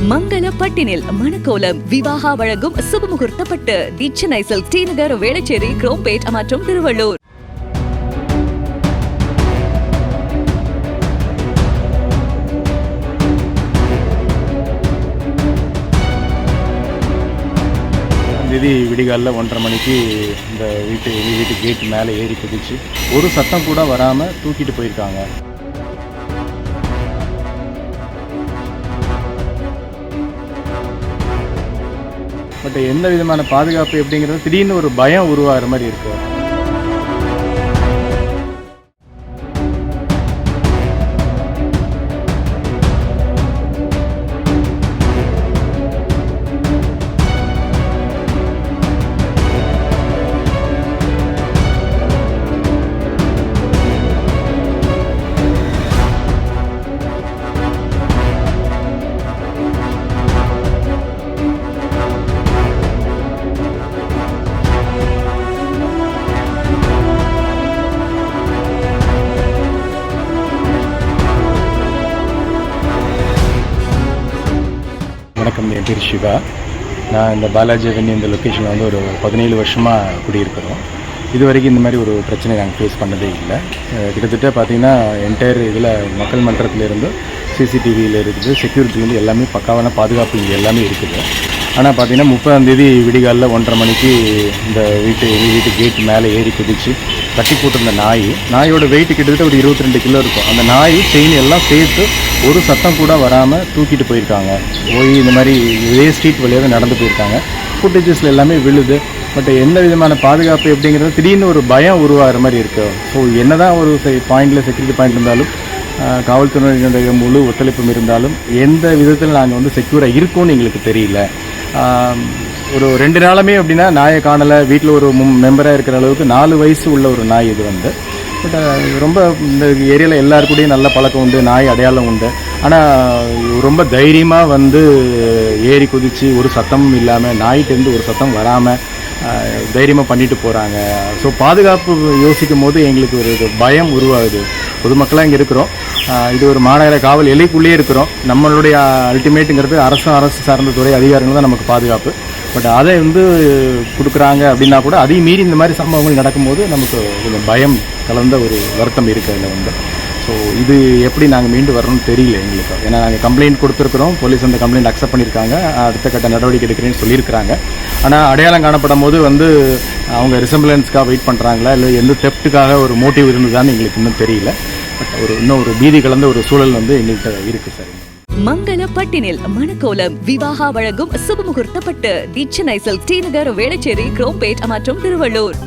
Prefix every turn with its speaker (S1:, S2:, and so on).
S1: மங்கள பட்டினில் மணக்கோலம் விவாகா வழங்கும் சுபமுகூர்த்தப்பட்டு தி Chennai silk D நகர் வேளச்சேரி குரோம்பேட் மற்றும் திருவள்ளூர்.
S2: தேதி விடிகாலில் 1:30 மணிக்கு இந்த வீட்டு கேட் மேலே ஏறி குதிச்சு ஒரு சத்தம் கூட வராமல் தூக்கிட்டு போயிருக்காங்க. பட் எந்த விதமான பாதுகாப்பு எப்படிங்கிறது திடீர்னு ஒரு பயம் உருவாகிற மாதிரி இருக்கு. வணக்கம், என் பேர் சிவா. நான் இந்த பாலாஜி அவென்யூ இந்த லொக்கேஷனில் வந்து ஒரு 17 வருஷமாக குடியிருக்கிறோம். இது வரைக்கும் இந்த மாதிரி ஒரு பிரச்சனை நாங்கள் ஃபேஸ் பண்ணதே இல்லை. கிட்டத்தட்ட பார்த்திங்கன்னா என்டையர் இதில் மக்கள் மன்றத்திலேருந்து சிசிடிவியில் இருக்குது, செக்யூரிட்டிலேருந்து எல்லாமே பக்காவான பாதுகாப்பு இங்கே எல்லாமே இருக்குது. ஆனால் பார்த்திங்கன்னா 30ஆம் தேதி விடிகாலில் 1:30 மணிக்கு இந்த வீட்டு கேட் மேலே ஏறி குதிச்சு கட்டி போட்டிருந்த நாயோட வெயிட் கிட்டத்தட்ட ஒரு 22 கிலோ இருக்கும். அந்த நாய் செயின் எல்லாம் சேர்த்து ஒரு சத்தம் கூட வராமல் தூக்கிட்டு போயிருக்காங்க. இந்த மாதிரி இதே ஸ்ட்ரீட் வழியாக நடந்து போயிருக்காங்க. ஃபுட்டேஜஸில் எல்லாமே விழுது. பட் எந்த விதமான பாதுகாப்பு எப்படிங்கிறது திடீர்னு ஒரு பயம் உருவாகிற மாதிரி இருக்குது. ஸோ என்ன தான் ஒரு பாயிண்டில் செக்யூரிட்டி பாயிண்ட் இருந்தாலும், காவல்துறையினுடைய முழு ஒத்துழைப்பும் இருந்தாலும் எந்த விதத்தில் நாங்கள் வந்து செக்யூராக இருக்கோம்னு எங்களுக்கு தெரியல. ஒரு 2 நாளுமே அப்படின்னா நாயை காணலை. வீட்டில் ஒரு மெம்பராக இருக்கிற அளவுக்கு 4 வயசு உள்ள ஒரு நாய் இது வந்து. பட் ரொம்ப இந்த ஏரியாவில் எல்லாருக்கூடையும் நல்ல பழக்கம் உண்டு, நாய் அடையாளம் உண்டு. ஆனால் ரொம்ப தைரியமாக வந்து ஏறி குதித்து ஒரு சத்தமும் இல்லாமல், நாய்கிட்டேருந்து ஒரு சத்தம் வராமல் தைரியமாக பண்ணிட்டு போகிறாங்க. ஸோ பாதுகாப்பு யோசிக்கும் போது எங்களுக்கு ஒரு பயம் உருவாகுது. பொதுமக்களாக இங்கே இருக்கிறோம். இது ஒரு மாநகர காவல் எல்லைக்குள்ளேயே இருக்கிறோம். நம்மளுடைய அல்டிமேட்டுங்கிறது அரசு சார்ந்த துறை அதிகாரிகள் தான் நமக்கு பாதுகாப்பு. பட் அதை வந்து கொடுக்குறாங்க அப்படின்னா கூட அதையும் மீறி இந்த மாதிரி சம்பவங்கள் நடக்கும்போது நமக்கு கொஞ்சம் பயம் கலந்த ஒரு வருத்தம் இருக்குது அதில் வந்து. ஸோ இது எப்படி நாங்கள் மீண்டு வரணும்னு தெரியல எங்களுக்கு. ஏன்னா நாங்கள் கம்ப்ளைண்ட் கொடுத்துருக்குறோம், போலீஸ் அந்த கம்ப்ளைண்ட் அக்செப்ட் பண்ணியிருக்காங்க, அடுத்த கட்ட நடவடிக்கை எடுக்கிறேன்னு சொல்லியிருக்கிறாங்க. ஆனால் அடையாளம் காணப்படும் போது வந்து அவங்க ரிசம்பிளன்ஸ்க்காக வெயிட் பண்ணுறாங்களா இல்லை எந்த தெஃப்ட்டுக்காக ஒரு மோட்டிவ் இருந்ததான்னு எங்களுக்கு இன்னும் தெரியல. பட் இன்னும் ஒரு பீதி கலந்த ஒரு சூழல் வந்து எங்கள்கிட்ட இருக்குது சார்.
S1: மங்கள பட்டினில் மணக்கோலம் விவாகா வழங்கும் சுபமுகூர்த்தப்பட்டு தி சென்னை சில்க் டி நகர் வேளச்சேரி குரோம்பேட் மற்றும் திருவள்ளூர்.